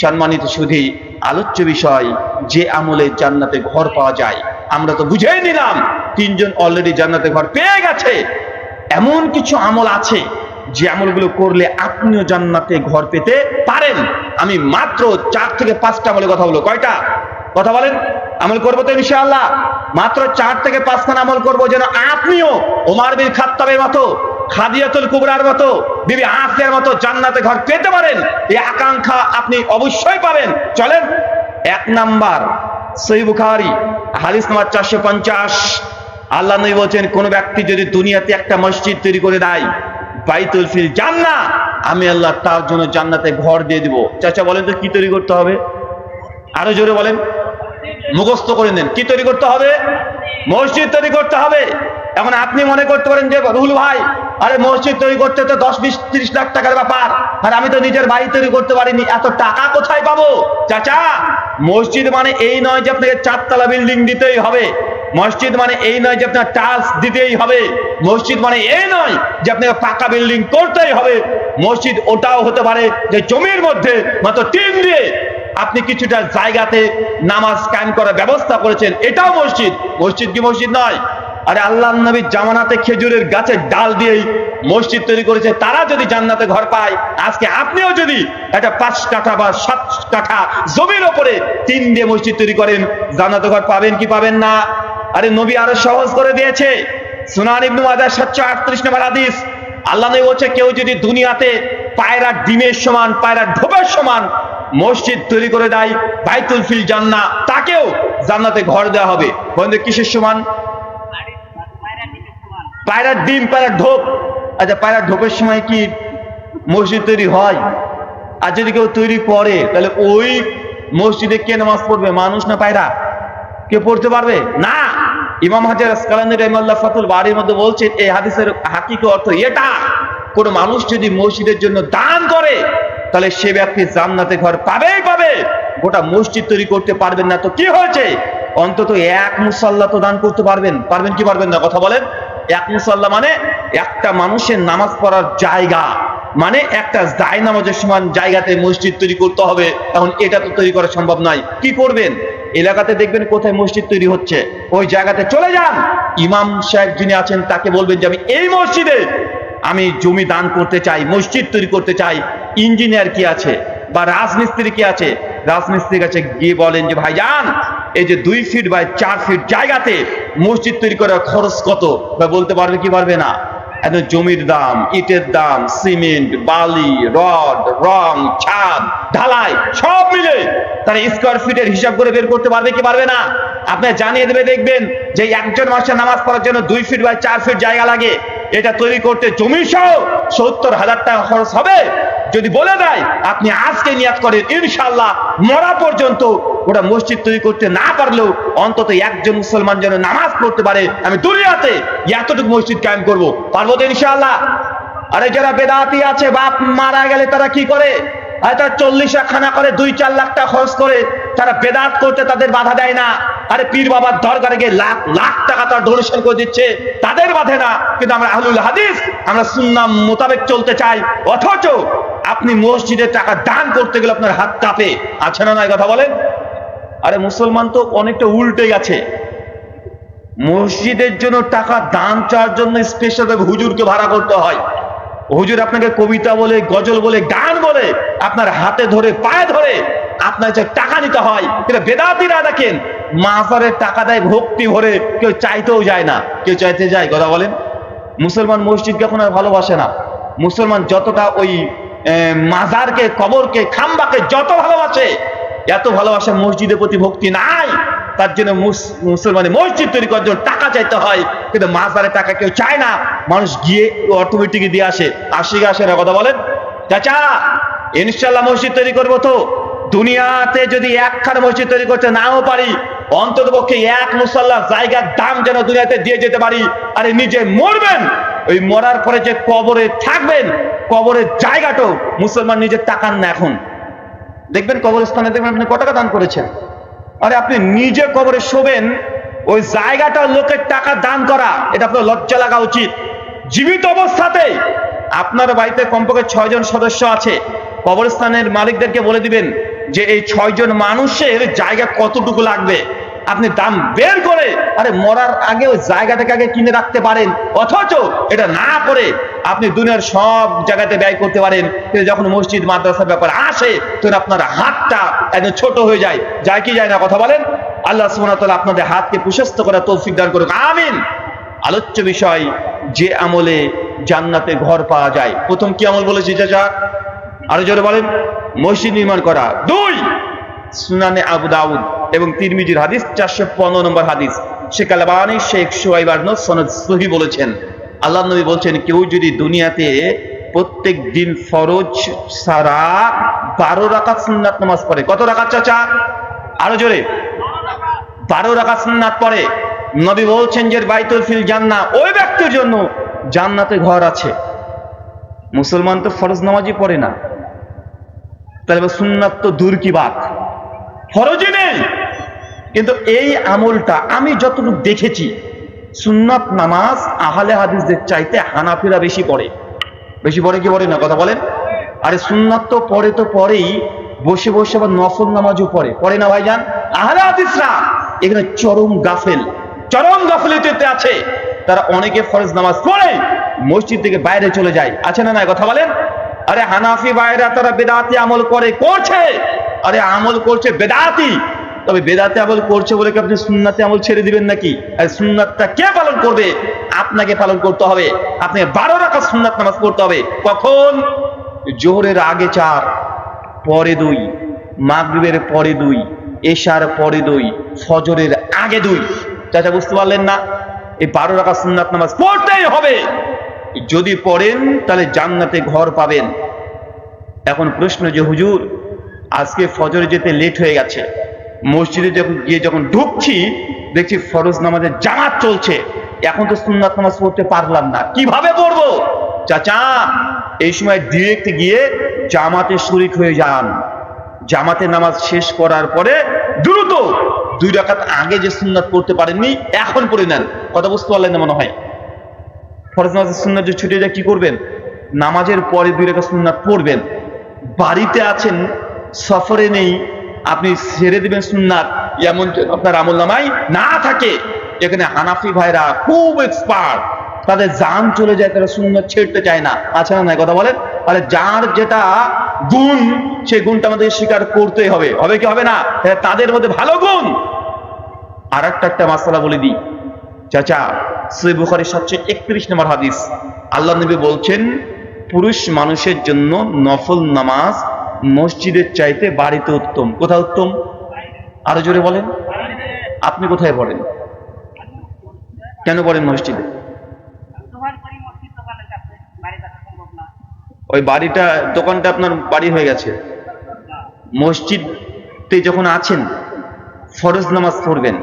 সম্মানিত সুধী, আলোচ্য বিষয় যে আমলে জান্নাতে ঘর পাওয়া যায়। আমরা তো বুঝেই নিলাম তিনজন অলরেডি জান্নাতে ঘর পেয়ে গেছে। এমন কিছু আমল আছে যে আমলগুলো করলে আপনিও জান্নাতে ঘর পেতে পারেন। আমি মাত্র 4 থেকে 5টা আমলের কথা বলবো। কয়টা কথা বলেন? আমল করবো তো ইনশাআল্লাহ। মাত্র 4 থেকে 5খানা আমল করবো, যেন আপনিও ওমর বিন খাত্তাবের মতো, খাদিজাতুল কুবরার মতো, বিবি আসিয়ার মতো জান্নাতে ঘর পেতে পারেন। এই আকাঙ্ক্ষা আপনি অবশ্যই পাবেন। চলেন, 1 নাম্বার, সহিহ বুখারী হাদিস নাম্বার 450। আল্লাহ নবী বলেছেন, কোন ব্যক্তি যদি দুনিয়াতে একটা মসজিদ তৈরি করে দেয়, বাইতুল ফিল জান্নাহ, আমি আল্লাহ তার জন্য জান্নাতে ঘর দিয়ে দিব। চাচা বলেন তো কি তৈরি করতে হবে? আরো জোরে বলেন, মুখস্থ করে নেন। কি তৈরি করতে হবে? মসজিদ তৈরি করতে হবে। এখন আপনি মনে করতে পারেন যে রুহুল ভাই, আরে মসজিদ তৈরি করতে তো 10, 20, 30 লাখ টাকার ব্যাপার, আর আমি তো নিজের বাড়ি তৈরি করতে পারিনি, এত টাকা কোথায় পাবো? চাচা, মসজিদ মানে এই নয় যে আপনাকে 4 তলা বিল্ডিং দিতেই হবে। মসজিদ মানে এই নয় যে আপনার টাইলস দিতেই হবে। মসজিদ মানে এই নয় যে আপনাকে পাকা বিল্ডিং করতেই হবে। মসজিদ ওটাও হতে পারে যে জমির মধ্যে মাত্র টিন দিয়ে আপনি কিছুটা জায়গাতে নামাজ কায়েম করার ব্যবস্থা করেছেন, এটাও মসজিদ। মসজিদ কি মসজিদ নয়? আরে আল্লাহর নবীর জামানাতে খেজুরের গাছের ডাল দিয়েই মসজিদ তৈরি করেছে। তারা যদি জান্নাতে ঘর পায়, আজকে আপনিও যদি একটা 5 কাঠা বা 7 কাঠা জমির ওপরে টিন দিয়ে মসজিদ তৈরি করেন, জান্নাতে ঘর পাবেন কি পাবেন না? আরে নবী আরো সহজ করে দিয়েছে। সুনান ইবনে মাজাহ 738 নম্বর হাদিস, আল্লাহ নবী বলছে, কেউ যদি দুনিয়াতে পায়রা ডিমের সমান, পায়রা ঢোপের সমান মসজিদ তৈরি করে দেয়, বাইতুল ফিল জান্নাহ, তাকেও জান্নাতে ঘর দেওয়া হবে। বন্ধু, কিসের সমান? পায়রার ডিম, পায়রার ঢোপ। আচ্ছা, পায়রার ঢোপের সময় কি মসজিদ তৈরি হয়? আর যদি কেউ তৈরি করে, তাহলে ওই মসজিদে কে নামাজ পড়বে? মানুষ না পায়রা? কে পড়তে পারবে না? ইমাম হাজার আসকালানী রাহিমাহুল্লাহ ফাতুল বারীর মধ্যে বলছেন, এই হাদিসের হাকিকি অর্থ এটা, কোন মানুষ যদি মসজিদের জন্য দান করে, তাহলে সে ব্যক্তি জান্নাতে ঘর পাবেই পাবে। গোটা মসজিদ তৈরি করতে পারবেন না তো কি হয়েছে? অন্তত 1 মুসাল্লা তো দান করতে পারবেন। পারবেন কি পারবেন না? কথা বলেন। 1 মুসাল্লা মানে একটা মানুষের নামাজ পড়ার জায়গা, মানে একটা জায়নামাজের সমান জায়গাতে মসজিদ তৈরি করতে হবে। এখন এটা তো তৈরি করা সম্ভব নয়। কি করবেন? এলাকাতে দেখবেন কোথায় মসজিদ তৈরি হচ্ছে, ওই জায়গাতে চলে যান। ইমাম সাহেব যিনি আছেন তাকে বলবেন যে আমি এই মসজিদে আমি জমি দান করতে চাই, মসজিদ তৈরি করতে চাই। ইঞ্জিনিয়ার কি আছে বা রাজমিস্ত্রি কি আছে, রাজমিস্ত্রির কাছে গিয়ে বলেন যে ভাইজান, এই যে 2 ফিট বাই 4 ফিট জায়গাতে মসজিদ তৈরি করার খরচ কত? বা বলতে পারবে কি পারবে না? এখন জমির দাম, ইটের দাম, সিমেন্ট, বালি, রড, রং, ছাদ, ঢালাই সব মিলে তারা স্কয়ার ফিটের হিসাব করে বের করতে পারবে কি পারবে না? আপনি জানিয়ে দেবে, দেখবেন যে একজন মানুষের নামাজ পড়ার জন্য 2 ফিট বাই 4 ফিট জায়গা লাগে। এটা তৈরি করতে জমি সহ 70,000 টাকা খরচ হবে। যদি বলে দেয় আপনি আজকে নিয়াত করেন, ইনশাআল্লাহ মরা পর্যন্ত ওটা মসজিদ তৈরি করতে না পারলেও অন্তত একজন মুসলমান যেন নামাজ পড়তে পারে, আমি দুনিয়াতে এতটুকু মসজিদ কায়েম করব, পারবো তো ইনশাআল্লাহ। আরে যারা বেদাতি আছে, বাপ মারা গেলে তারা কি করে? তারা 40 খানা করে, 2-4 লাখ টাকা খরচ করে, তারা বেদাত করতে তাদের বাধা দেয় না। আরে পীর বাবার দরবারে গিয়ে লাখ লাখ টাকা তারা ডোনেশন করে দিচ্ছে, তাদের বাধে না। কিন্তু আমরা আহলুল হাদিস, আমরা সুন্নাহ মোতাবেক চলতে চাই। অথচ আপনি মসজিদে টাকা দান করতে গেলে আপনার হাত কাঁপে। আছে না নাই? কথা বলেন। আরে মুসলমান তো অনেকটা উল্টে গেছে। মসজিদের জন্য টাকা দান চাওয়ার জন্য স্পেশাল ভাবে হুজুরকে ভাড়া করতে হয়। হুজুর আপনাকে কবিতা বলে, গজল বলে, গান বলে আপনার হাতে ধরে, পায়ে ধরে আপনার যে টাকা নিতে হয়। কিন্তু বেদাতিরা দেখেন মাজারের টাকা দেয় ভক্তি ভরে, কেউ চাইতেও যায় না। কেউ চাইতে যায়? কথা বলেন। মুসলমান মসজিদকে এখন আর ভালোবাসে না। মুসলমান যতটা ওই মাজারকে, কবরকে, খাম্বাকে যত ভালোবাসে, এত ভালোবাসা মসজিদের প্রতি ভক্তি নাই। তার জন্য মুসলমানের মসজিদ তৈরি করার জন্য টাকা চাইতে হয়, কিন্তু মাজারে টাকা কেউ চায় না। মানুষ গিয়ে অটোমেটিক দিয়ে আসে। আসে না? কথা বলেন। চাচা, ইনশাআল্লাহ মসজিদ তৈরি করবো তো। দুনিয়াতে যদি 1খানা মসজিদ তৈরি করতে নাও পারি, অন্তত পক্ষে 1 মুসাল্লার জায়গার দাম যেন দুনিয়াতে দিয়ে যেতে পারি। আরে নিজে মরবেন, ওই মরার পরে যে কবরে থাকবেন, কবরের জায়গাটাও মুসলমান নিজের টাকার না। এখন দেখবেন কবরস্থানে দেখবেন আপনি কত টাকা দান করেছেন। আরে আপনি নিজে কবরে শোবেন, ওই জায়গাটা লোকের টাকা দান করা, এটা আপনার লজ্জা লাগা উচিত। জীবিত অবস্থাতে আপনার বাড়িতে কমপক্ষে 6 জন সদস্য আছে, কবরস্থানের মালিকদেরকে বলে দিবেন যে এই 6 জন মানুষের জায়গা কতটুকু লাগবে, আপনি দাম বের করে আরে মরার আগে ওই জায়গাটাকে আগে কিনে রাখতে পারেন, অথচ এটা না করে আপনি দুনিয়ার সব জায়গাতে ব্যয় করতে পারেন, কিন্তু যখন মসজিদ মাদ্রাসার ব্যাপার আসে তখন আপনার হাতটা একদম ছোট হয়ে যায়। যায় কি যায় না, কথা বলেন? আল্লাহ সুবহানাহু ওয়া তাআলা আপনাদের হাতকে প্রশস্ত করার তৌফিক দান করুক, আমিন। আলোচ্য বিষয়, যে আমলে জান্নাতে ঘর পাওয়া যায়। প্রথম কি আমল বলেছি চাচা? আরো জোরে বলেন। মসজিদ নির্মাণ করা। 2, সুনানে আবু দাউদ এবং তিরমিজির হাদিস 415 নম্বর হাদিস, শেখ আলবানী শেখ শুআইব আরনাউত সনদ সহিহ বলেছেন, আল্লাহর নবী বলছেন, কেউ যদি দুনিয়াতে প্রত্যেক দিন ফরজ ছাড়া 12 রাকাত সুন্নাত নামাজ পড়ে। কত রাকাত চাচা? আরো জোরে। 12 রাকাত সুন্নাত পড়ে, নবী বলছেন যে বাইতুল ফিল জান্নাহ, ওই ব্যক্তির জন্য জান্নাতে ঘর আছে। মুসলমান তো ফরজ নামাজই পড়ে না, তাহলে সুন্নাত তো দূর কি বাত, ফরজই নেই। কিন্তু এই আমলটা আমি যতটুকু দেখেছি, সুন্নাত নামাজ আহলে হাদিসদের চাইতে হানাফিরা বেশি পড়ে। বেশি পড়ে কি পড়ে না, কথা বলেন? আরে সুন্নাত তো পড়ে, তো পড়েই, বসে বসে আবার নফল নামাজও পড়ে না ভাইজান? আহলে হাদিসরা এখানে চরম গাফিলতিতে আছে। তারা অনেকে ফরজ নামাজ পড়ে মসজিদ থেকে বাইরে চলে যায়, আছে না নাই, কথা বলেন? আরে হানাফি ভাইরা তারা বেদাতি আমল করছে, আরে আমল করছে বেদাতি। তবে বেদাতি আমল করছে বলে কি আপনি সুন্নাতে আমল ছেড়ে দিবেন নাকি? আর সুন্নাতটা কে পালন করবে? আপনাকে পালন করতে হবে। আপনাকে 12 রাকাত সুন্নাত নামাজ পড়তে হবে। কখন? জোহরের আগে 4, পরে 2, মাগরিবের পরে 2, এশার পরে 2, ফজরের আগে 2। চাচা বুঝতে পারলেন না? এই 12 রাকাত সুন্নাত নামাজ পড়তেই হবে। যদি পড়েন তাহলে জান্নাতে ঘর পাবেন। এখন প্রশ্ন যে হুজুর, আজকে ফজরে যেতে লেট হয়ে গেছে, মসজিদে যখন ঢুকছি দেখছি ফরজ নামাজের জামাত চলছে, এখন তো সুন্নাত নামাজ পড়তে পারলাম না, কিভাবে পড়বো? চাচা, এই সময় ডিরেক্ট গিয়ে জামাতে শরীক হয়ে যান। জামাতে নামাজ শেষ করার পরে দ্রুত 2 রাকাত আগে যে সুন্নাত পড়তে পারেননি এখন পড়ে নেন। কথা বুঝতে পারলেন না মনে হয়? ফরজ নামাজের সুন্নাত যে ছুটে যায়, কি করবেন? নামাজের পরে 2 রাকাত সুন্নাত পড়বেন। বাড়িতে আছেন, সফরে নেই, আপনি ছেড়ে দিবেন সুন্নাত, এমন আপনার আমল নামায় না থাকে। এখানে হানাফি ভাইরা খুব এক্সপার্ট, তাদের জান চলে যায়, তারা সুন্নাত ছেড়তে চায় না, আছে না নাই, কথা বলেন? তাহলে যার যেটা গুণ, সেই গুণটা আমাদের স্বীকার করতেই হবে। হবে কি হবে না? তাদের মধ্যে ভালো গুণ। আর একটা মাসআলা বলে দিই চাচা, সহিহ বুখারীর 731 নম্বর হাদিস, আল্লাহ নবী বলছেন, পুরুষ মানুষের জন্য নফল নামাজ মসজিদের চাইতে বাড়িতে উত্তম। কোথায় উত্তম? আরো জোরে বলেন। আপনি কোথায় পড়েন? কেন পড়েন মসজিদে? ওই বাড়িটা, দোকানটা আপনার বাড়ি হয়ে গেছে। মসজিদে যখন আছেন ফরজ নামাজ পড়বেন,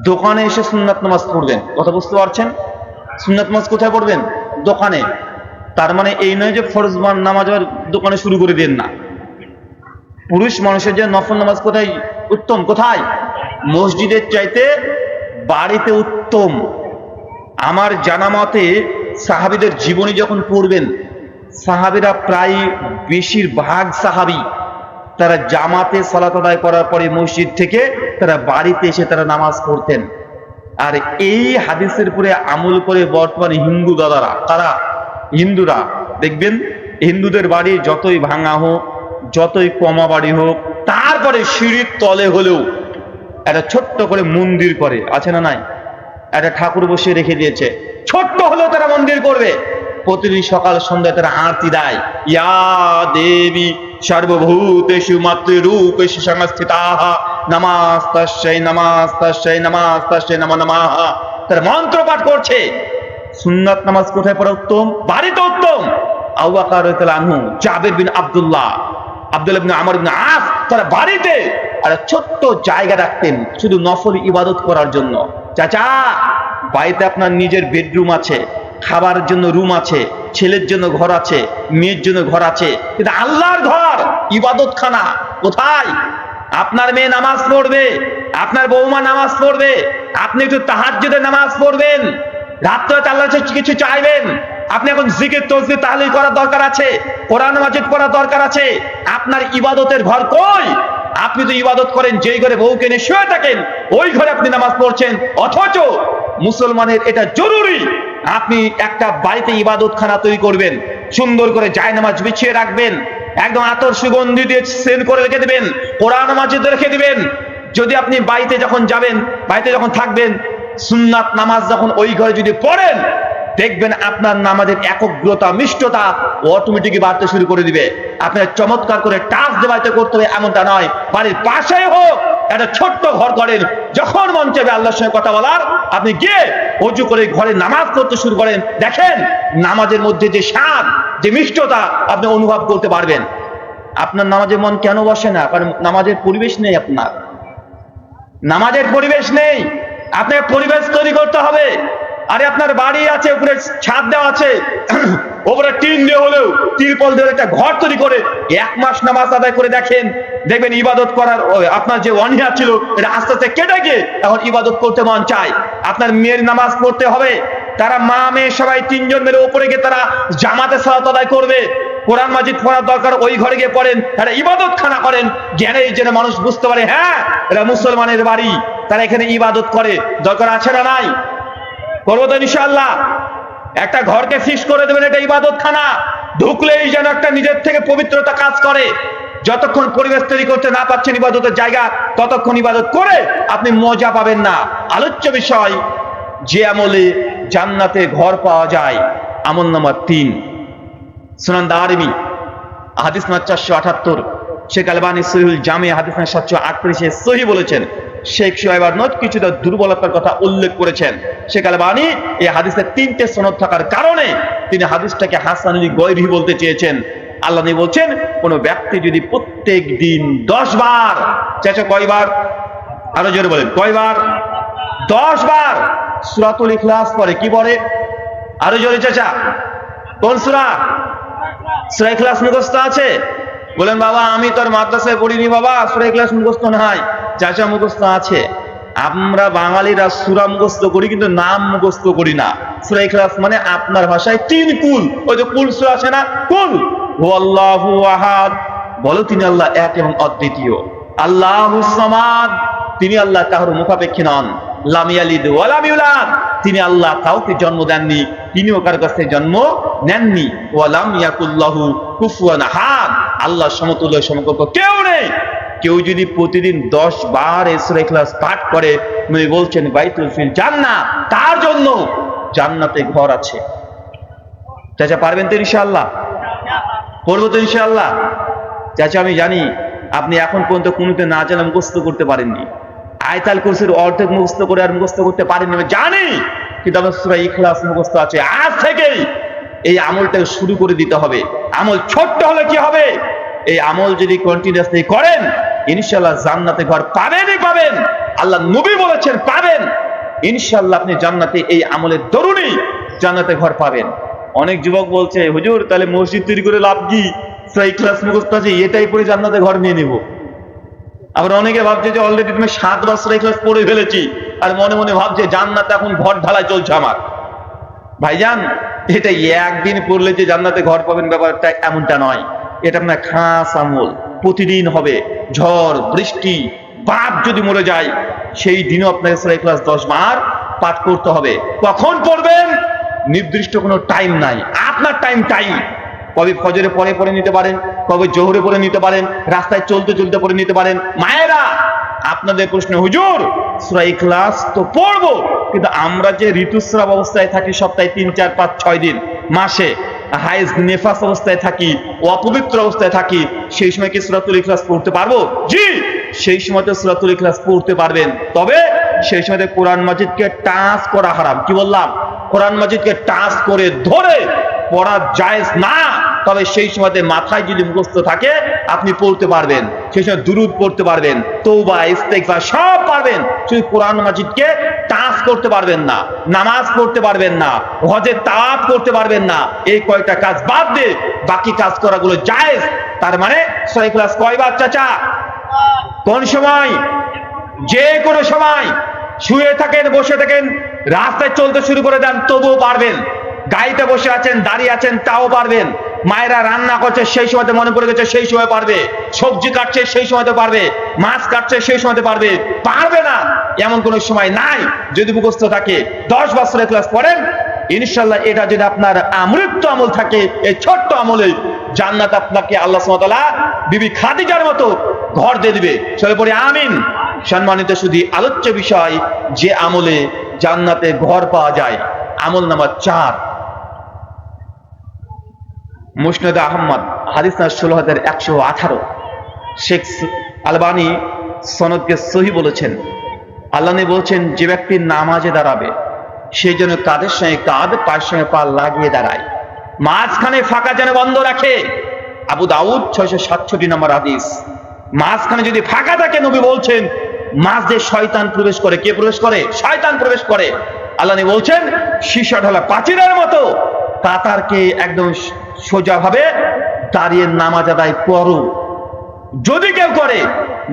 দোকানে এসে সুন্নাত নামাজ পড়বেন। কথা বুঝতে পারছেন? সুন্নাত নামাজ কোথায় পড়বেন? দোকানে। তার মানে এই নয় যে ফরজ নামাজ আবার দোকানে শুরু করে দেন না। পুরুষ মানুষের যে নফল নামাজ কোথায় উত্তম? কোথায়? মসজিদের চাইতে বাড়িতে উত্তম। আমার জানা মতে সাহাবীদের জীবনী যখন পড়বেন, সাহাবীরা প্রায় বেশিরভাগ সাহাবী তারা জামাতে সালাত আদায় করার পরে মসজিদ থেকে তারা বাড়িতে এসে তারা নামাজ পড়তেন। আর এই হাদিসের উপরে আমল করে বর্তমানে হিন্দু দাদারা, তারা হিন্দুরা দেখবেন, হিন্দুদের বাড়ি যতই ভাঙা হোক, যতই কমা বাড়ি হোক, তারপরে সিঁড়ির তলে হলেও একটা ছোট্ট করে মন্দির করে, আছে না নাই? একটা ঠাকুর বসিয়ে রেখে দিয়েছে, ছোট্ট হলেও তারা মন্দির করবে। প্রতিদিন সকাল সন্ধ্যায় তারা আরতি দেয়, ইয়া দেবী সর্বভূতেষু মাতৃরূপেষু সংস্থিতাঃ নমস্তাস্যৈ নমস্তাস্যৈ নমস্তাস্যৈ নমো নমঃ। তারা মন্ত্র পাঠ করছে। সুন্নাত নামাজ কোথায় পড়া উত্তম? বাড়িতে উত্তম। আবু বকর রাদিয়াল্লাহু আনহু, জাবির বিন আব্দুল্লাহ বিন আমর বিন আস, তারা বাড়িতে আর ছোট্ট জায়গা রাখতেন শুধু নফল ইবাদত করার জন্য। চাচা, বাড়িতে আপনার নিজের বেডরুম আছে, খাবারের জন্য রুম আছে, ছেলের জন্য ঘর আছে, মেয়ের জন্য ঘর আছে, কিন্তু আল্লাহর ঘর, ইবাদতখানা কোথায়? আপনার মেয়ে নামাজ পড়বে, আপনার বৌমা নামাজ পড়বে, আপনি একটু তাহাজ্জুদের নামাজ পড়বেন, রাত্রে আল্লাহর কাছে কিছু চাইবেন, আপনি এখন জিকির তাসবিহ তাহলিল করার দরকার আছে, কোরআন মাজিদ পড়ার দরকার আছে। আপনার ইবাদতের ঘর কই? আপনি তো ইবাদত করেন যেই ঘরে বউকে নিয়ে শুয়ে থাকেন, ওই ঘরে আপনি নামাজ পড়ছেন। অথচ মুসলমানের এটা জরুরি, আপনি একটা বাড়িতে ইবাদতখানা তৈরি করবেন, সুন্দর করে জায়নামাজ বিছিয়ে রাখবেন, একদম আতর সুগন্ধি দিয়ে সেন্ড করে রেখে দিবেন, কোরআন মাজিদ রেখে দিবেন। যদি আপনি বাড়িতে যখন যাবেন, বাড়িতে যখন থাকবেন, সুন্নাত নামাজ যখন ওই ঘরে যদি পড়েন, দেখবেন আপনার নামাজের একগ্রতা, মিষ্টতা অটোমেটিকই বাড়তে শুরু করে দিবে। আপনার চমৎকার করে টাচ দেওয়াতে করতে হবে এমনটা নয়, বাড়ির পাশেই হোক একটা ছোট্ট ঘর করেন, যখন মন চাইবে আল্লাহর সঙ্গে কথা বলার, আপনি গিয়ে অজু করে ঘরে নামাজ পড়তে শুরু করেন। দেখেন নামাজের মধ্যে যে স্বাদ, যে মিষ্টতা আপনি অনুভব করতে পারবেন। আপনার নামাজে মন কেন বসে না? কারণ নামাজের পরিবেশ নেই। আপনার নামাজের পরিবেশ নেই, আপনাকে পরিবেশ তৈরি করতে হবে। আরে আপনার বাড়ি আছে, উপরে ছাদ দেওয়া আছে, উপরে টিন দিয়ে হলেও তিরপল দিয়ে একটা ঘর তৈরি করে 1 মাস নামাজ আদায় করে দেখেন, দেখবেন ইবাদত করার আপনার যে অনীহা ছিল এটা আস্তে আস্তে কেটে গিয়ে এখন ইবাদত করতে মন চায়। আপনার মেয়ের নামাজ পড়তে হবে, তারা মা মেয়ে সবাই 3 জন মিলে উপরে গিয়ে তারা জামাতে সালাত আদায় করবে। কোরআন মাজিদ পড়ার দরকার, ওই ঘরে গিয়ে পড়েন, একটা ইবাদত খানা করেন, জ্ঞানে যেন মানুষ বুঝতে পারে হ্যাঁ এটা মুসলমানের বাড়ি, তারা এখানে ইবাদত করে। দরকার আছে না নাই? করবো তো ইনশাআল্লাহ। একটা ঘরকে ফিক্স করে দেবেন, এটা ইবাদত খানা, ঢুকলেই যেন একটা নিজের থেকে পবিত্রতা কাজ করে। যতক্ষণ পরিবেশ তৈরি করতে না পারছেন ইবাদতের জায়গা, ততক্ষণ ইবাদত করে আপনি মজা পাবেন না। আলোচ্য বিষয়, যে আমলে জান্নাতে ঘর পাওয়া যায়, আমল নাম্বার 3, সুনান দারিমি, হাদিস নাম্বার 478, শেখ আলবানী সহিহুল জামে হাদিস নাম্বার 738 সহি বলেছেন। শেখ শুআইব আহমদ কিছুটা দুর্বলতার কথা উল্লেখ করেছেন। শেখ আলবানী এই হাদিসের 3টে সনদ থাকার কারণে তিনি হাদিসটাকে হাসানুল গয়রি বলতে চেয়েছেন। আল্লাহ নবী বলছেন, কোন ব্যক্তি যদি প্রত্যেক দিন 10 বার, চাচা কয়বার? আরো জোরে বলেন, কয়বার? 10 বার সূরাতুল ইখলাস পড়ে। কি পড়ে? আরো জোরে চাচা, কোন সূরা? সূরা ইখলাস মুখস্থ আছে? বলেন বাবা আমি তো আর মাদ্রাসায় পড়িনি বাবা, সূরা ইখলাস মুখস্থ নাই। চাচা মুখস্থ আছে। আমরা বাঙালিরা সূরা মুখস্থ করি কিন্তু নাম মুখস্থ করি না। সূরা ইখলাস মানে আপনার ভাষায় 3 কুল। ওই যে কুল সূরা আছে না, কুল হুয়াল্লাহু আহাদ, বলো তিনি আল্লাহ এক এবং অদ্বিতীয়। আল্লাহুস সামাদ, তিনি আল্লাহ কারো মুখাপেক্ষী নন। লাম ইয়ালিদ ওয়া লাম ইউলাদ, তিনি আল্লাহ কাউকে জন্ম দেননি, তিনিও কারো কাছ থেকে জন্ম নেননি। ওয়া লাম ইয়াকুল্লাহু কুফুয়ান আহাদ, আল্লাহর সমতুল্য সমকক্ষ কেউ নেই। কেউ যদি প্রতিদিন 10 বার সূরা ইখলাস পাঠ করে, নবী বলছেন বাইতুল ফিল জান্নাহ, তার জন্য জান্নাতে ঘর আছে। চাচা পারবেন তো ইনশাআল্লাহ? পড়বো তো ইনশাআল্লাহ? চাচা আমি জানি আপনি এখন পর্যন্ত কোনোতে না জানা মুখস্থ করতে পারেননি। আয়াতুল কুরসির অর্ধেক মুখস্থ করে আর মুখস্থ করতে পারেননি আমি জানি, কিন্তু আমার সূরা ইখলাস মুখস্থ আছে। আজ থেকেই এই আমলটা শুরু করে দিতে হবে। আমল ছোট্ট হলে কি হবে, এই আমল যদি কন্টিনিউয়াসলি করেন ইনশাআল্লাহ জান্নাতে ঘর পাবেনই পাবেন। আল্লাহ নবী বলেছেন পাবেন ইনশাআল্লাহ। আপনি জান্নাতে এই আমলের দরুনই জান্নাতে ঘর পাবেন। অনেক যুবক বলছে হুজুর তাহলে মসজিদ তৈরি করে লাভ কি, সূরা ইখলাস মুখস্থ আছে এটাই পড়ে জান্নাতে ঘর নিয়ে নিব। আবার অনেকে ভাবছে যে অলরেডি তুমি 7 বার সূরা ইখলাস পড়ে ফেলেছি, আর মনে মনে ভাবছে জান্নাতে এখন ঘর ঢালাই চলছে আমার। ভাইজান এটা একদিন পড়লে যে জান্নাতে ঘর পাবেন ব্যাপারটা এমনটা নয়। এটা আপনার খাস আমল, প্রতিদিন হবে। ঝড় বৃষ্টি বাপ যদি মরে যায় সেই দিনও আপনাকে সূরা ইখলাস 10 বার পাঠ করতে হবে। কখন পড়বেন নির্দিষ্ট কোনো টাইম নাই, আপনার টাইম। কবে ফজরে পরে পড়ে নিতে পারেন, কবে জোহরে পড়ে নিতে পারেন, রাস্তায় চলতে চলতে পড়ে নিতে পারেন। মায়েরা আপনাদের প্রশ্ন, হুজুর সূরা ইখলাস তো পড়বো, কিন্তু আমরা যে ঋতুস্রাব অবস্থায় থাকি সপ্তাহে 3, 4, 5, 6 দিন, মাসে হাইজ নেফাস অবস্থায় থাকি, অপবিত্র অবস্থায় থাকি, সেই সময় কি সূরাতুল ইখলাস পড়তে পারবো? জি, সেই সময় তো সূরাতুল ইখলাস পড়তে পারবেন। তবে সেই সময় কোরআন মাজিদকে টাচ করা হারাম। কি বললাম? কোরআন মাজিদকে টাচ করে ধরে পড়া জায়েজ না। তবে সেই সময় মাথায় যদি মুখস্থ থাকে আপনি পড়তে পারবেন, সেই সময় দুরুদ পড়তে পারবেন, তওবা ইস্তেগফার সব পারবেন। শুধু কোরআন মাজিদকে টাচ করতে পারবেন না, নামাজ পড়তে পারবেন না, হজের তাওয়াফ করতে পারবেন না। এই কয়টা কাজ বাদ দিয়ে বাকি কাজ করাগুলো জায়েজ। তার মানে সূরা ইখলাস কয়বার চাচা? কোন সময়? যে কোনো সময়। শুয়ে থাকেন, বসে থাকেন, রাস্তায় চলতে শুরু করে দেন, তবুও পারবেন। গাড়িতে বসে আছেন, দাঁড়িয়ে আছেন, তাও পারবেন। মায়েরা রান্না করছে, সেই সময়তে মনে পড়ে গেছে, সেই সময় পারবে। সবজি কাটছে, সেই সময়তে পারবে। মাছ কাটছে, সেই সময়তে পারবে। পারবে না এমন কোনো সময় নাই যদি মুখস্থ থাকে। 10 বছরের ক্লাস পড়েন, ইনশাআল্লাহ এটা যদি আপনার আমৃত্যু আমল থাকে, এই ছোট্ট আমলে জান্নাত আপনাকে আল্লাহ সুবহানাহু ওয়া তাআলা বিবি খাদিজার মতো ঘর দিয়ে দিবে। চলে পড়ে আমিন। সম্মানিত শুধু আলোচ্য বিষয়, যে আমলে জান্নাতে ঘর পাওয়া যায়, আমল নাম্বার 4, মুসনাদ আহমদ, হাদিস নাম্বার 16118। শেখ আলবানী সনদকে সহি বলেছেন। আল্লাহ নবী বলছেন, যে ব্যক্তি নামাজে দাঁড়াবে সেই জন্য কাঁধের সঙ্গে কাঁধ, পায়ের সঙ্গে পা লাগিয়ে দাঁড়ায়, মাঝখানে ফাঁকা যেন বন্ধ রাখে। আবু দাউদ 667 নম্বর হাদিস। মাঝখানে যদি ফাঁকা থাকে, নবী বলছেন মাঝ দিয়ে শয়তান প্রবেশ করে। কে প্রবেশ করে? শয়তান প্রবেশ করে। আল্লাহ নবী বলছেন, সীসা ঢালা প্রাচীরের মতো কাতারকে একদম সোজাভাবে দাঁড়িয়ে নামাজ আদায় করো। যদি কেউ করে,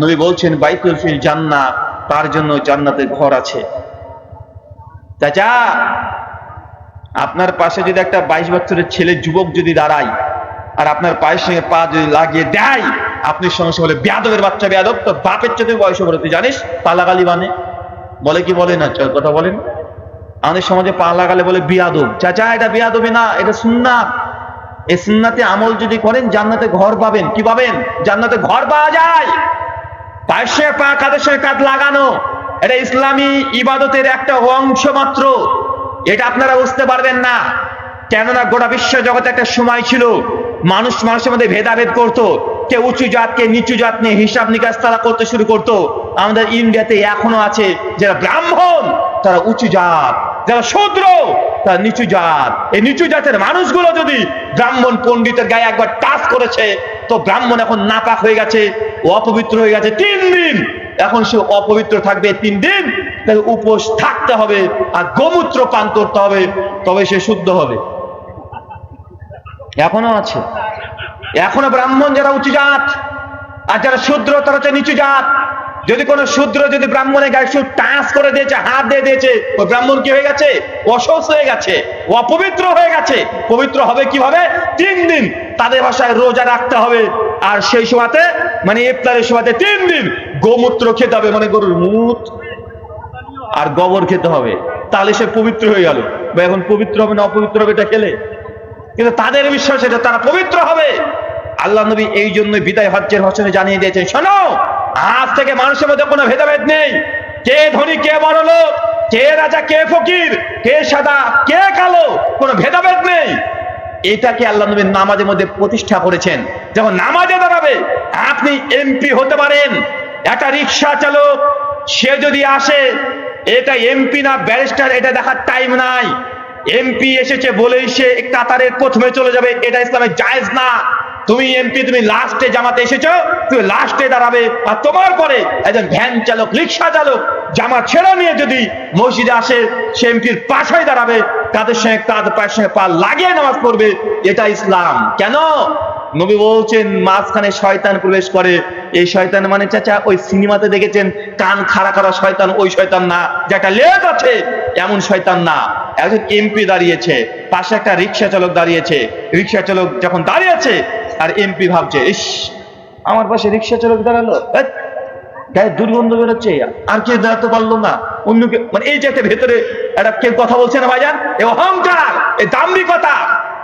নবী বলছেন বাইতুল ফিল জান্নাহ, তার জন্য জান্নাতে ঘর আছে। চাচা, আপনার পাশে যদি একটা 22 বছরের ছেলে, যুবক যদি দাঁড়ায় আর আপনার পায়ের সঙ্গে পা যদি লাগিয়ে দেয়, আপনি সঙ্গে সঙ্গে বলে, বেয়াদবের বাচ্চা, বেয়াদব, তোর বাপের চোখে বয়স বলে, তুই জানিস পা লাগালি মানে? বলে কি বলে না? কথা বলেন। আমাদের সমাজে পা লাগালে বলে বিয়াদব। চাচা, এটা বিয়াদবি না, এটা সুন্নাত। এই সুন্নাতে আমল যদি করেন, জান্নাতে ঘর পাবেন। কি পাবেন? জান্নাতে ঘর পাওয়া যায়। পায়ের সঙ্গে পা, কাঁধের সঙ্গে কাঁধ লাগানো, এটা ইসলামী ইবাদতের একটা অংশ মাত্র। এটা আপনারা বুঝতে পারবেন না, কেননা গোটা বিশ্ব জগতে একটা সময় ছিল মানুষের মধ্যে ভেদাভেদ করতো। কে উঁচু জাত, কে নিচু জাত নিয়ে হিসাব নিকাশ তারা করতে শুরু করতো। আমাদের ইন্ডিয়াতে এখনো আছে, যারা ব্রাহ্মণ তারা উঁচু জাত, যারা শূদ্র তারা নিচু জাত। এই নিচু জাতের মানুষগুলো যদি ব্রাহ্মণ পণ্ডিতের গায়ে একবার টাচ করেছে, তো ব্রাহ্মণ এখন নাপাক হয়ে গেছে, অপবিত্র হয়ে গেছে 3 দিন। এখন সে অপবিত্র থাকবে 3 দিন, তাকে উপোস থাকতে হবে আর গোমূত্র পান করতে হবে, তবে সে শুদ্ধ হবে। এখনো আছে, এখনো ব্রাহ্মণ যারা উঁচু জাত, আর যারা শূদ্র তারা হচ্ছে নিচু জাত। যদি কোনো শূদ্র যদি ব্রাহ্মণের গায়ে শুধু টাচ করে দিয়েছে, হাত দিয়ে দিয়েছে, ওই ব্রাহ্মণ কি হয়ে গেছে? অশৌচ হয়ে গেছে, অপবিত্র হয়ে গেছে। পবিত্র হবে কিভাবে? 3 দিন তাদের ভাষায় রোজা রাখতে হবে, আর সেই সময়তে মানে ইফতারের সময়তে 3 দিন গোমূত্র খেতে হবে, মানে গরুর মুত আর গোবর খেতে হবে, তাহলে সে পবিত্র হয়ে গেল। বা এখন পবিত্র হবে না অপবিত্র হবে এটা খেলে? কিন্তু তাদের বিশ্বাস এটা তারা পবিত্র হবে। আল্লাহ নবী এই জন্য বিদায় হজ্জের ভাষণে জানিয়ে দিয়েছেন, শোনো, আজ থেকে মানুষের মধ্যে কোনো ভেদাভেদ নেই। কে ধনী, কে বড় লোক, কে রাজা, কে ফকির, কে সাদা, কে কালো, কোনো ভেদাভেদ নেই। এটাকে আল্লাহ নবী নামাজের মধ্যে প্রতিষ্ঠা করেছেন। যখন নামাজে দাঁড়াবে, আপনি এমপি হতে পারেন। একটা রিক্সা চালক সে যদি আসে, এটা এমপি না ব্যারিস্টার এটা দেখার টাইম নাই। এমপি এসেছে বলেই সে কাতারের প্রথমে চলে যাবে, এটা ইসলামে জায়েজ না। তুমি এমপি, তুমি লাস্টে জামাতে এসেছো, তুমি লাস্টে দাঁড়াবে। আর তোমার পরে একজন ভ্যান চালক, রিক্সা চালক জামা ছেড়ে নিয়ে যদি মসজিদে আসে, সে এমপির পাশেই দাঁড়াবে, কাঁধের সঙ্গে কাঁধ, পায়ের সঙ্গে পা লাগিয়ে নামাজ পড়বে। এটা ইসলাম। কেন? নবী বলছেন মাঝখানে শয়তান প্রবেশ করে। এই শয়তান মানে চাচা ওই সিনেমাতে দেখেছেন কান খাড়া করা শয়তান, ওই শয়তান না। যেটা লেজ আছে এমন শয়তান না। একজন এমপি দাঁড়িয়েছে, পাশে একটা রিক্সা চালক দাঁড়িয়েছে। রিক্সা চালক যখন দাঁড়িয়েছে আর এমপি ভাবছে, ইস, আমার পাশে রিক্সা চালক দাঁড়ালো, গায়ে দুর্গন্ধ বেরোচ্ছে, আর কেউ দাঁড়াতে পারলো না, অন্যকে, মানে এই যে একটা ভেতরে একটা কেউ কথা বলছে না ভাইজান, এই অহংকার, এই দাম্ভিকতা,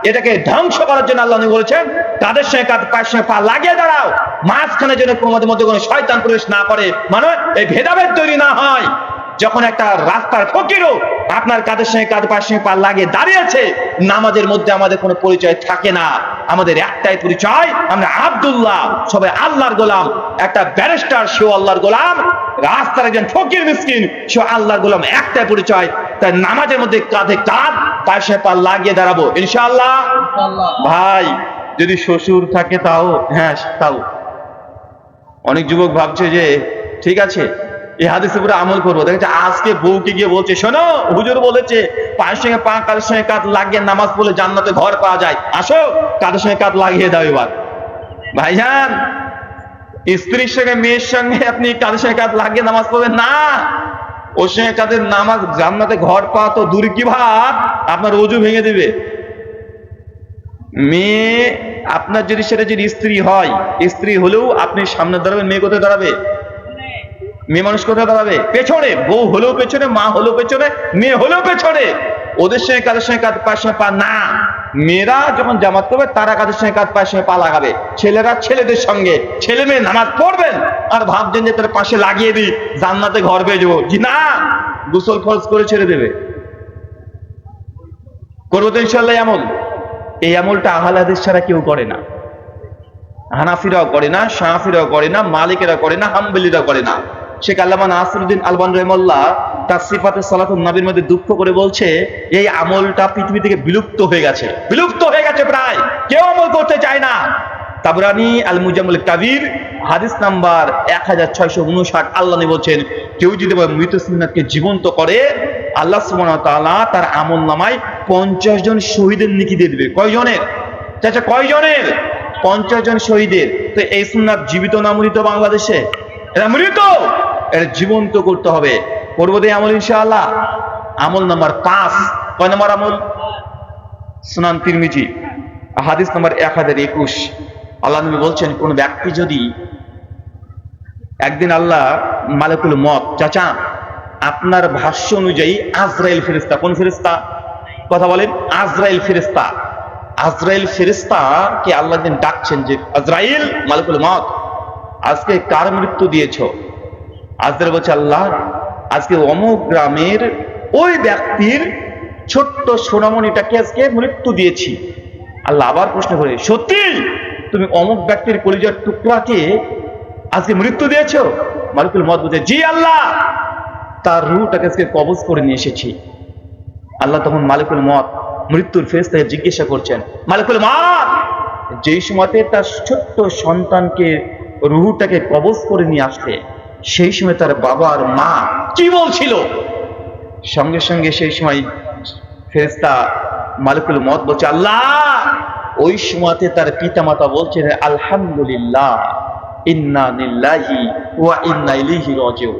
এটাকে ধ্বংস করার জন্য আল্লাহ নবী বলেছেন, তাদের সঙ্গে কাঁধ, পায়ের সঙ্গে পা লাগিয়ে দাঁড়াও, মাঝখানে যেন তোমাদের মধ্যে কোনো শয়তান প্রবেশ না করে, মানে এই ভেদাভেদ তৈরি না হয়। যখন একটা রাস্তার ফকিরও আপনার কাঁধের সঙ্গে কাঁধ, পায়ের সঙ্গে পা লাগিয়ে দাঁড়িয়েছে, নামাজের মধ্যে আমাদের কোনো পরিচয় থাকে না। আমাদের একটাই পরিচয়, আমরা আব্দুল্লাহ, সবাই আল্লাহর গোলাম। একটা ব্যারিস্টার, সেও আল্লাহর গোলাম। রাস্তার একজন ফকির মিসকিন, সেও আল্লাহর গোলাম। একটাই পরিচয়। তাই নামাজের মধ্যে কাঁধে কাঁধ, পায়ের সঙ্গে পা লাগিয়ে দাঁড়াবো ইনশাআল্লাহ। ভাই, যদি শ্বশুর থাকে তাও, হ্যাঁ তাও। অনেক যুবক ভাবছে যে ঠিক আছে, এই হাদিসের উপরে আমল করবো। দেখেছে আজকে বউকে গিয়ে বলছে, শোনো, হুজুর বলেছে পায়ের সঙ্গে পা, কাঁধের সঙ্গে কাঁধ লাগিয়ে নামাজ পড়লে জান্নাতে ঘর পাওয়া যায়, আসো কাঁধের সঙ্গে কাঁধ লাগিয়ে দাও। এবার ভাইজান, স্ত্রীর সঙ্গে, মেয়ের সঙ্গে আপনি কাঁধের সঙ্গে কাঁধ লাগিয়ে নামাজ পড়বেন না। ওর সঙ্গে কাঁধের নামাজ, জান্নাতে ঘর পাওয়া তো দূর কি ভাব, আপনার ওযু ভেঙে দিবে। মেয়ে আপনার যদি সেটা যদি স্ত্রী হয়, স্ত্রী হলেও আপনি সামনে দাঁড়াবেন, মেয়ে কোথায় দাঁড়াবে? মেয়ে মানুষ কোথায় দাঁড়াবে? পেছনে। বউ হলেও পেছনে, মা হলেও পেছনে, মেয়ে হলেও পেছনে। ওদের সঙ্গে কাদের সঙ্গে কাঁধ, পায়ের সঙ্গে পা না। মেয়েরা যখন জামাত করবে তারা কাদের সঙ্গে কাঁধ, পায়ের সঙ্গে পা লাগাবে। ছেলেরা ছেলেদের সঙ্গে। ছেলে মেয়ে নামাজ পড়বেন আর ভাবছেন যে তার পাশে লাগিয়ে দিই, জান্নাতে ঘর পেয়ে যাবো। জি না, গোসল ফরজ করে ছেড়ে দেবে। করবো তো ইনশাল্লাহ আমল। এই আমলটা আহলে হাদিস ছাড়া কেউ করে না। হানাফিরাও করে না, শাফিরাও করে না, মালিকেরা করে না, হাম্বলিরা করে না। শেখ আল্লামা নাসিরউদ্দিন আলবানী রাহিমাহুল্লাহ তার সিফাতে সালাতুন নবীর মধ্যে দুঃখ করে বলছে, এই আমলটা পৃথিবী থেকে বিলুপ্ত হয়ে গেছে, বিলুপ্ত হয়ে গেছে, প্রায় কেউ আমল করতে চায় না। তাবরানী আল মুজাম্মুল কাবীর হাদিস নাম্বার 1659, আল্লাহ নবী বলছেন, কেউ যদি মৃত সুন্নাতকে জীবন্ত করে, আল্লাহ সুবহানাহু ওয়া তাআলা তার আমলনামায় 50 জন শহীদের নেকি দিয়ে দিবে। কয়জনের? চাচা কয়জনের? 50 জন শহীদের। তো এই সুন্নাত জীবিত না মৃত? বাংলাদেশে এটা মৃত, এটা জীবন্ত করতে হবে। করবো তো আমল ইনশাআল্লাহ। আমল নাম্বার 5, কয় নম্বর আমল? সুনান তিরমিজি হাদিস নাম্বার 1021, আল্লাহ নবী বলছেন, কোন ব্যক্তি যদি একদিন আল্লাহ মালাকুল মত, চাচা আপনার ভাষ্য অনুযায়ী আজরাইল ফেরেশতা, কোন ফেরেশতা কথা বলেন? আজরাইল ফেরেশতা। আজরাইল ফেরেশতা কে আল্লাহ দিন ডাকছেন যে, আজরাইল মালাকুল মত, আজকে কার মৃত্যু দিয়েছো? আজরাইল বলছে, আল্লাহ আজকে অমুক গ্রামের ওই ব্যক্তির ছোট্ট সোনামণিটাকে আজকে মৃত্যু দিয়েছি। আল্লাহ আবার প্রশ্ন করে, সত্যি তুমি অমুক ব্যক্তির কলিজার টুকরাকে আজকে মৃত্যু দিয়েছো? মালিকুল মত বলছে, জি আল্লাহ, তার রূহটাকে আজকে কবজ করে নিয়ে এসেছি। আল্লাহ তখন মালিকুল মত মৃত্যুর ফেরেশতাকে জিজ্ঞাসা করছেন, মালিকুল মত, যেই সময়তে তার ছোট্ট সন্তানকে রূহটাকে কবজ করে নিয়ে আসলে, সেই সময় তার বাবা আর মা কি বলছিল? সঙ্গে সঙ্গে সেই সময় ফেরেশতা মালিকুল মত বলছে, আল্লাহ ওই সময়তে তার পিতামাতা বলছেন, আলহামদুলিল্লাহ, ইন্না লিল্লাহি ওয়া ইন্না ইলাইহি রাজিউন।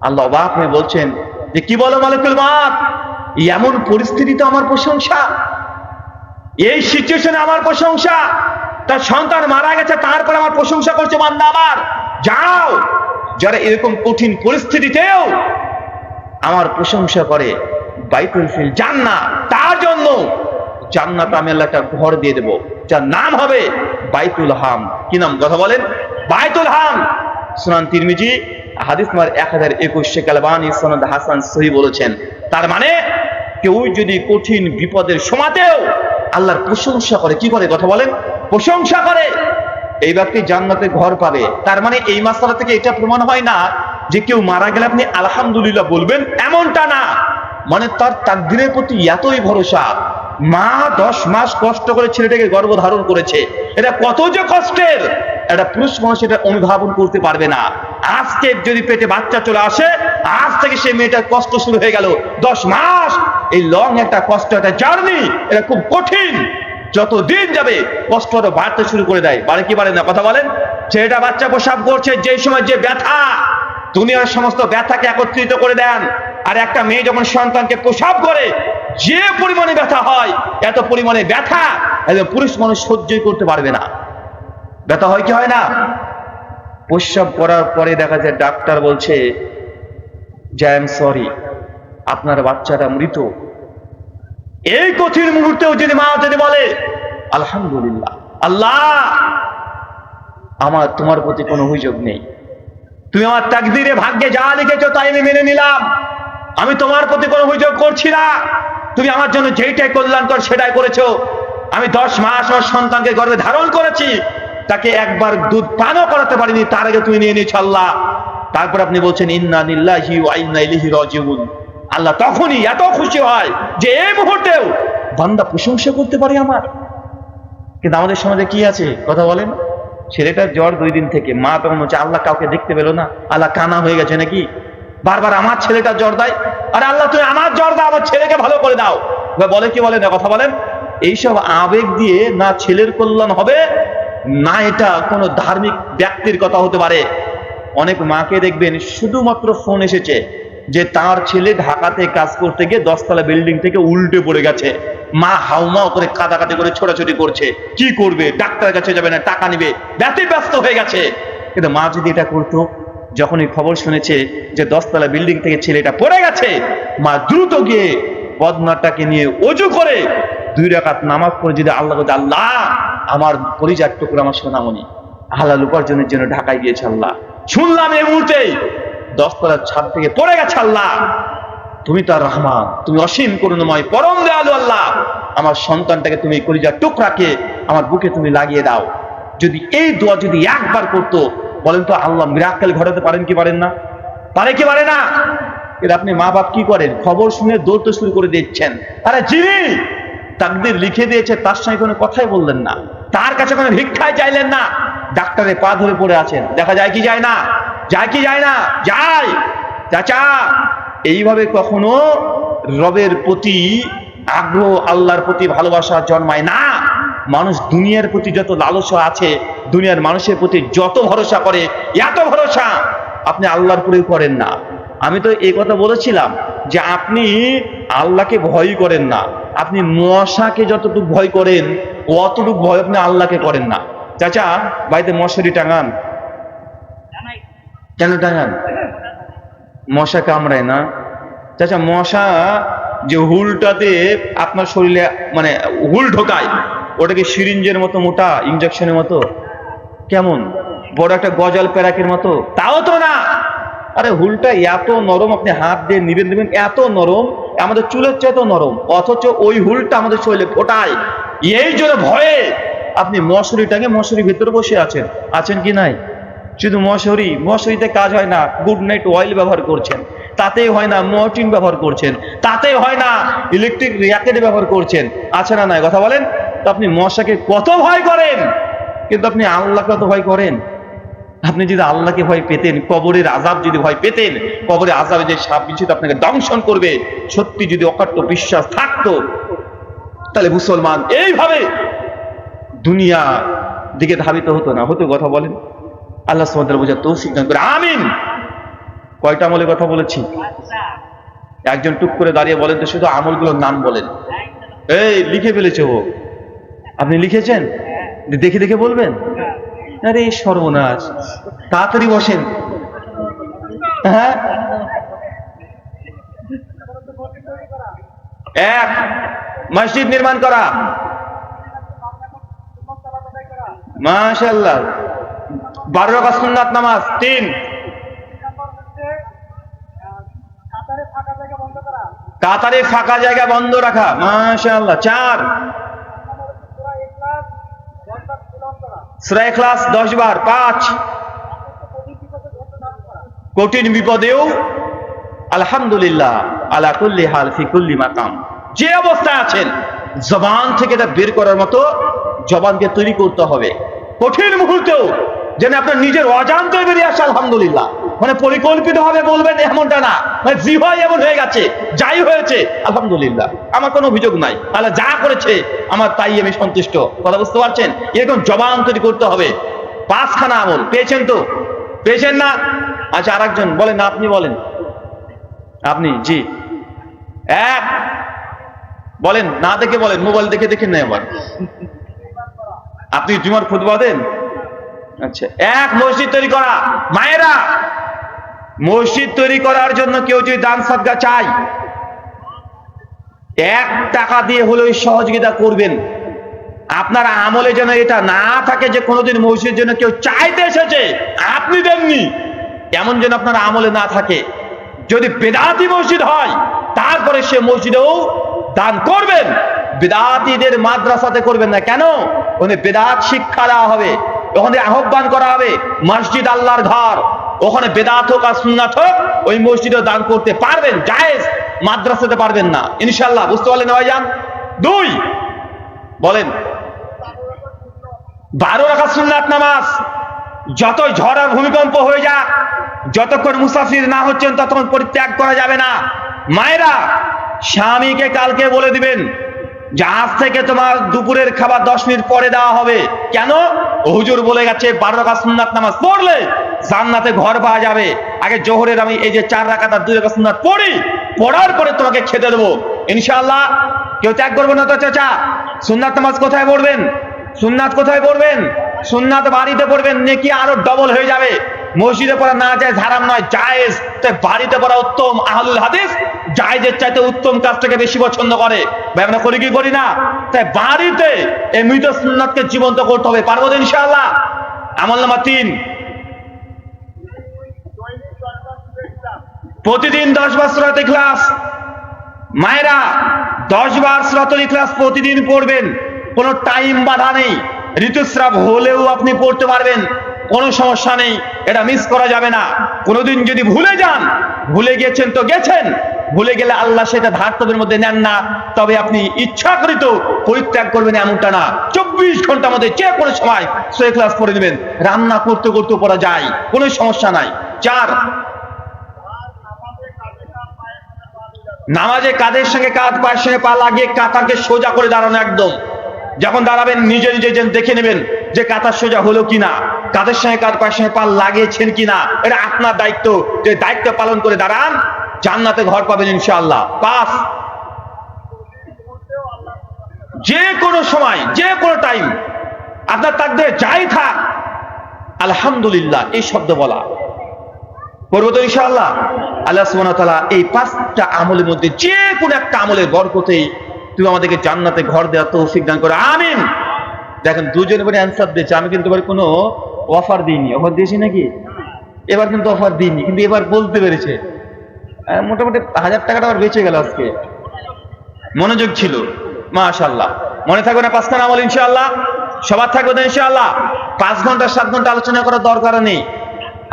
আল্লাহ অবাক হয়ে বলছেন যে, কি বলো মালিকুল মত, এমন পরিস্থিতিতে আমার প্রশংসা, এই সিচুয়েশনে আমার প্রশংসা, তার সন্তান মারা গেছে তারপর আমার প্রশংসা করছে বান্দা আমার। যাও, যারা এরকম কঠিন পরিস্থিতিতেও আমার প্রশংসা করে, বাইতুল ফিল জান্নাত, তার জন্য জান্নাত আমি আল্লাহ একটা ঘর দিয়ে দেবো, যার নাম হবে বাইতুল হাম। কি নাম কথা বলেন? বাইতুল হাম। সুনান তিরমিজি হাদিস নাম্বার 1021, শেখ আলবানী সনদ হাসান সহিহ বলেছেন। তার মানে কেউ যদি কঠিন বিপদের সময়তেও আল্লাহর প্রশংসা করে, কি করে কথা বলেন? প্রশংসা করে, এই ব্যক্তি জান্নাতে ঘর পাবে। তার মানে এই মাসআলা থেকে এটা প্রমাণ হয় না যে কেউ মারা গেলে আপনি আলহামদুলিল্লাহ বলবেন, এমনটা না। মানে তার তাকদীরের প্রতি এতই ভরসা। মা 10 মাস কষ্ট করে ছেলেটাকে গর্ভধারণ করেছে, এটা কত যে কষ্টের, একটা পুরুষ মানুষ এটা অনুধাবন করতে পারবে না। আজকে যদি পেটে বাচ্চা চলে আসে, আজ থেকে সেই মেয়েটার কষ্ট শুরু হয়ে গেল। 10 মাস এই লং একটা কষ্ট, একটা জার্নি, এটা খুব কঠিন। যত দিন যাবে কষ্ট আরো বাড়তে শুরু করে দেয়। বাড়ে কি বাড়ে না কথা বলেন? ছেলেটা বাচ্চা প্রসাব করছে, যে সময় যে ব্যথা, দুনিয়ার সমস্ত ব্যথাকে একত্রিত করে দেন। আর একটা মেয়ে যখন সন্তানকে প্রসাব করে, যে পরিমাণে ব্যথা হয়, এত পরিমাণে ব্যথা একজন পুরুষ মানুষ সহ্যই করতে পারবে না। ব্যথা হয় কি হয় না? প্রসাব করার পরে দেখা যায় ডাক্তার বলছে যে, আই এম সরি, আপনার বাচ্চাটা মৃত। এই কঠিন মুহূর্তেও যদি মা যদি বলে, আলহামদুলিল্লাহ, আল্লাহ আমার তোমার প্রতি কোনো অভিযোগ নেই, তুমি আমার তাকদীরে ভাগ্যে যা লিখেছো তাই আমি মেনে নিলাম, আমি তোমার প্রতি কোনো অভিযোগ করছি না, তুমি আমার জন্য যেইটাই কল্যাণকর সেটাই করেছো। আমি 10 মাস আমার সন্তানকে গর্ভে ধারণ করেছি, তাকে একবার দুধ পানও করাতে পারিনি, তার আগে তুমি নিয়ে নিয়েছো আল্লাহ। তারপর আপনি বলছেন ইন্না লিল্লাহি ওয়া ইন্না ইলাইহি রাজিউন। আল্লাহ তখনই এত খুশি হয় যে এই মুহূর্তেও বান্দা প্রশংসা করতে পারে আমার। কিন্তু আমাদের সমাজে কি আছে কথা বলেন? ছেলেটার জ্বর 2 দিন থেকে, মা তখন হচ্ছে আল্লাহ কাউকে দেখতে পেল না, আল্লাহ কানা হয়ে গেছে নাকি, বারবার আমার ছেলেটা জ্বর দেয়, আরে আল্লাহ তুমি আমার জ্বর দাও, আমার ছেলেকে ভালো করে দাও। বলে কি বলে না কথা বলেন? এইসব আবেগ দিয়ে না ছেলের কল্যাণ হবে, না এটা কোনো ধার্মিক ব্যক্তির কথা হতে পারে। অনেক মাকে দেখবেন শুধুমাত্র ফোন এসেছে, যে তার ছেলে ঢাকাতে কাজ করতে গিয়ে 10 তলা বিল্ডিং থেকে উল্টে পড়ে গেছে। মা হাউমাউ করে কাঁদাকাটি করে ছোটাছুটি করছে, কি করবে, ডাক্তারের কাছে যাবে না, টাকা নিবে, ব্যস্ত হয়ে গেছে। কিন্তু মা যদি এটা করতো, যখন এই খবর শুনেছে যে 10 তলা বিল্ডিং থেকে ছেলেটা পড়ে গেছে, মা দ্রুত গিয়ে বদনাটাকে নিয়ে ওযু করে 2 রাকাত নামাজ পড়ে যদি আল্লাহ বলে, আল্লাহ আমার পরিজাত টুকরা আমার সোনামণি হালাল উপার্জনের জন্য ঢাকায় গিয়েছে, আল্লাহ শুনলাম এই মুহূর্তে 10 তলার ছাদ থেকে পড়ে গেছে, আল্লাহ তুমি তার রহমান, তুমি অসীম করুণাময়, পরম দয়ালু আল্লাহ, আমার সন্তানটাকে তুমি কলিজার টুকরাকে আমার বুকে তুমি লাগিয়ে দাও। যদি এই দোয়া যদি একবার করতো, বলেন তো আল্লাহ মিরাক্কেল ঘটাতে পারেন কি পারেন না? পারে কি পারে না? কিন্তু আপনি মা বাপ কি করেন, খবর শুনে দৌড়তে শুরু করে দিচ্ছেন। আরে যিনি তাকদীর লিখে দিয়েছে তার সঙ্গে কোনো কথাই বললেন না, তার কাছে কোনো ভিক্ষায় চাইলেন না, ডাক্তারের পা ধরে পড়ে আছেন। দেখা যায় কি যায় না? যায় কি যায় না? যায়। চাচা, এইভাবে কখনো রবের প্রতি আগ্রহ, আল্লাহর প্রতি ভালোবাসা জন্মায় না। মানুষ দুনিয়ার প্রতি যত লালসা আছে, দুনিয়ার মানুষের প্রতি যত ভরসা করে, এত ভরসা আপনি আল্লাহর উপরেও করেন না। আমি তো এই কথা বলেছিলাম যে আপনি আল্লাহকে ভয় করেন না, আপনি মশাকে যতটুকু ভয় করেন অতটুকু ভয় আপনি আল্লাহকে করেন না। চাচা, বাড়িতে মশারি টাঙান কেন? টাঙান, মশা কামড়ায় না। চাচা, মশা যে হুলটাতে আপনার শরীরে মানে হুল ঢোকায়, ওটাকে সিরিঞ্জের মতো মোটা, ইনজেকশনের মতো, কেমন বড় একটা গজাল প্যারাকের মতো? তাও তো না। আরে হুলটা এত নরম, আপনি হাত দিয়ে নিবেন দিবেন, এত নরম, আমাদের চুলের চেয়ে তো নরম, অথচ ওই হুলটা আমাদের শরীরে ফোটায়। এই জন্য ভয়ে আপনি মশারিটাকে মশারির ভিতরে বসে আছেন। আছেন কি নাই? শুধু মশারিতে কাজ হয় না, গুড নাইট অয়েল ব্যবহার করছেন, তাতেই হয় না, মর্টিন ব্যবহার করছেন, তাতেই হয় না, ইলেকট্রিক র্যাকেট ব্যবহার করছেন, আছে না নাই? কথা বলেন তো। আপনি মশাকে কত ভয় করেন, কিন্তু আপনি আল্লাহকে কত ভয় করেন? আপনি যদি আল্লাহকে ভয় পেতেন, কবরের আযাব যদি ভয় পেতেন, কবরের আযাবে যে সাপ বিচ্ছুত আপনাকে দংশন করবে, সত্যি যদি অকাট্য বিশ্বাস থাকতো, তাহলে মুসলমান এইভাবে দুনিয়া দিকে ধাবিত হতো না। হতো? কথা বলেন। আল্লাহ সুবহানাহু ওয়া তাআলা বোঝার তৌফিক দান করে, আমিন। কয়টা আমলের কথা বলেছি? একজন টুক করে দাঁড়িয়ে বলেন তো শুধু আমলগুলোর নাম বলেন। এই লিখে ফেলেছে ও, আপনি লিখেছেন? দেখে দেখে বলবেন? আরে সর্বনাশ, তাড়াতাড়ি বসেন। হ্যাঁ, 1 মসজিদ নির্মাণ করা, মাশাআল্লাহ। 12 রাকাত সুন্নাত নামাজ। 3 কাতারে ফাঁকা জায়গা বন্ধ রাখা, মাশাআল্লাহ। 4 সূরা ইখলাস 10 বার। 5 কঠিন বিপদেও আলহামদুলিল্লাহ আলা কুল্লি হাল ফি কুল্লি মাকাম, যে অবস্থায় আছেন জবান থেকে এটা বের করার মতো জবানকে তৈরি করতে হবে। কঠিন মুহূর্তেও যেন আপনার নিজের অজান্তে বেরিয়ে আসে আলহামদুলিল্লাহ, মানে পরিকল্পিত ভাবে বলবেন এমনটা না, মানে জিহ্বা এমন হয়ে গেছে, যাই হয়েছে আলহামদুলিল্লাহ, আমার কোনো অভিযোগ নাই, আল্লাহ যা করেছে আমার তাই আমি সন্তুষ্ট। কথা বুঝতে পারছেন? এরকম জবান তৈরি করতে হবে। 5খানা আমল পেয়েছেন তো? পেয়েছেন না? আচ্ছা, আরেকজন বলেন না, আপনি বলেন। আপনি? জি। 1 বলেন, না দেখে বলেন, মোবাইল দেখে দেখে নেই আবার। আপনি জুমার খুতবা দেন? আচ্ছা। 1 মসজিদ তৈরি করা। মায়েরা, মসজিদ তৈরি করার জন্য কেউ যদি দান সদকা চায়, 1 টাকা দিয়ে হলেও সহযোগিতা করবেন। আপনার আমলে যেন এটা না থাকে যে কোনোদিন মসজিদের জন্য কেউ চাইতে এসেছে আপনি দেননি, এমন যেন আপনার আমলে না থাকে। যদি বেদাতি মসজিদ হয় তারপরে সে মসজিদেও দান করবেন, বেদাতিদের মাদ্রাসাতে করবেন না। কেন? ওখানে বেদাত শিক্ষা দেওয়া হবে, ওখানে আহ্বান করা হবে। মসজিদ আল্লাহর ঘর, ওখানে বেদাত হোক আর সুন্নাত হোক, ওই মসজিদে দান করতে পারবেন, জায়েজ। মাদ্রাসাতে পারবেন না, ইনশাআল্লাহ। বুঝতে পারলেন ভাইজান? 2 বলেন, 12 রাকাত সুন্নাত নামাজ। যতই ঝড় আর ভূমিকম্প হয়ে যাক, যতক্ষণ মুসাফির না হচ্ছেন ততক্ষণ পরিত্যাগ করা যাবে না। মায়েরা, স্বামীকে কালকে বলে দিবেন যে আজ থেকে তোমার দুপুরের খাবার 10 মিনিট পরে দেওয়া হবে। কেন? হুজুর বলে গেছে 12 রাকাত সুন্নাত নামাজ পড়লে জান্নাতে ঘর পাওয়া যাবে। আগে জোহরের আমি এই যে 4 রাকাত আর 2 রাকাত সুন্নাত পড়ি, পড়ার পরে তোমাকে খেতে দেবো ইনশাআল্লাহ। কেউ ত্যাগ করবে না তো চাচা? সুন্নাত নামাজ কোথায় পড়বেন? সুন্নাত কোথায় পড়বেন? সুন্নাত বাড়িতে পড়বেন, নেকি আরো ডবল হয়ে যাবে। মসজিদে পড়া না জায়েজ, হারাম নয়, জায়েজ। তাই বাড়িতে পড়া উত্তম। আহলুল হাদিস জায়েজের চাইতে উত্তম কাজটাকে বেশি পছন্দ করে। ভাই আমরা করি কি করি না? তাই বাড়িতে এই মৃত সুন্নাতকে জীবন্ত করতে হবে। পারবো তো ইনশাআল্লাহ? আমল নাম্বার 3, প্রতিদিন 10 বার সূরাতুল ইখলাস। মায়েরা 10 বার সূরাতুল ইখলাস প্রতিদিন পড়বেন। কোনো টাইম বাধা নেই, ঋতুস্রাব হলেও আপনি পড়তে পারবেন, কোনো সমস্যা নেই। এটা মিস করা যাবে না। কোনোদিন যদি ভুলে যান, ভুলে গেছেন তো গেছেন, ভুলে গেলে আল্লাহ সেটা ধার্তব্যের মধ্যে নেন না। তবে আপনি ইচ্ছাকৃত পরিত্যাগ করবেন এমনটা না। 24 ঘন্টার মধ্যে যে কোনো সময় সূরা ইখলাস পড়ে নেবেন। রান্না করতে করতে পড়া যায়, কোনো সমস্যা নাই। 4, নামাজে কাঁধের সঙ্গে কাঁধ, পায়ের সঙ্গে পা লাগিয়ে কাঁথাকে সোজা করে দাঁড়ানো। একদম যখন দাঁড়াবেন নিজে নিজে দেখে নেবেন যে কাঁথা সোজা হলো কিনা, কাঁধের সঙ্গে কাঁধ, পায়ের সঙ্গে পা লাগিয়েছেন কিনা। এটা আপনার দায়িত্ব। যে দায়িত্ব পালন করে দাঁড়ান, জান্নাতে ঘর পাবেন ইনশাআল্লাহ। 5, যে কোনো সময়, যে কোনো টাইম আপনার তাকদীরে যাই থাক, আলহামদুলিল্লাহ এই শব্দ বলা। করবো তো ইনশাআল্লাহ? আল্লাহ সুবহানাহু ওয়া তাআলা এই 5টা আমলের মধ্যে যে কোনো একটা আমলের বরকতেই তুমি আমাদেরকে জান্নাতে ঘর দেওয়ার তৌফিক দান করো, আমিন। দেখেন দুজনে বলে অ্যানসার দিয়েছে। আমি কিন্তু এবার কোনো অফার দিইনি। অফার দিয়েছি নাকি? এবার কিন্তু অফার দিইনি, কিন্তু এবার বলতে পেরেছে। মোটামুটি 1000 টাকাটা আবার বেঁচে গেল আজকে। মনোযোগ ছিল, মাশাআল্লাহ। মনে থাকবে না 5টা আমল ইনশাআল্লাহ? সবার থাকবে তো ইনশাআল্লাহ? 5 ঘন্টা 7 ঘন্টা আলোচনা করার দরকার নেই।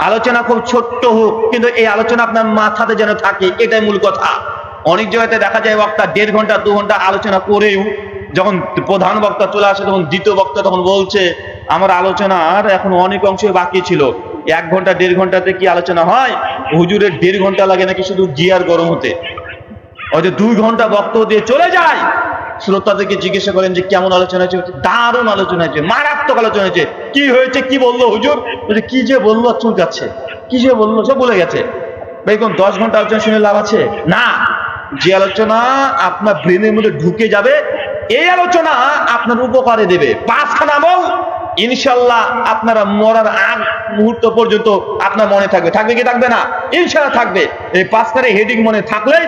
আলোচনা খুব ছোট্ট হোক, কিন্তু এই আলোচনা আপনার মাথাতে যেন থাকে, এটাই মূল কথা। অনেক জায়গাতে দেখা যায় বক্তা 1.5 ঘন্টা 2 ঘন্টা আলোচনা করেও যখন প্রধান বক্তা চলে আসে, তখন দ্বিতীয় বক্তা তখন বলছে আমার আলোচনার এখন অনেক অংশ বাকি ছিল। 1 ঘন্টা 1.5 ঘন্টাতে কি আলোচনা হয়? হুজুরের 1.5 ঘন্টা লাগে নাকি শুধু গিয়ার গরম হতে। হয়তো 2 ঘন্টা বক্তব্য দিয়ে চলে যায়। শ্রোতাদেরকে জিজ্ঞাসা করেন যে কেমন আলোচনা হয়েছে? দারুণ আলোচনা হয়েছে, মারাত্মক আলোচনা হয়েছে। কি হয়েছে, কি বললো হুজুর? কি যে বললো, চুল কাচ্ছে, কি যে বললো সব ভুলে গেছে। ভাই কোন 10 ঘন্টা আলোচনা শুনে লাভ আছে? না। যে আলোচনা আপনার ব্রেনের মধ্যে ঢুকে যাবে, এই আলোচনা আপনার উপকারে দেবে। 5খানা আমল ইনশাআল্লাহ আপনারা মরার আগ মুহূর্ত পর্যন্ত আপনার মনে থাকবে। থাকবে কি থাকবে না? ইনশাআল্লাহ থাকবে। এই 5খানা হেডিং মনে থাকলে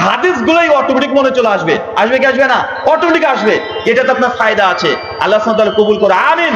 হাদিসগুলোই অটোমেটিক মনে চলে আসবে। আসবে কি আসবে না? অটোমেটিক আসবে। এটাতে আপনার ফায়দা আছে। আল্লাহ সুবহানাহু ওয়া তাআলা কবুল করে, আমিন।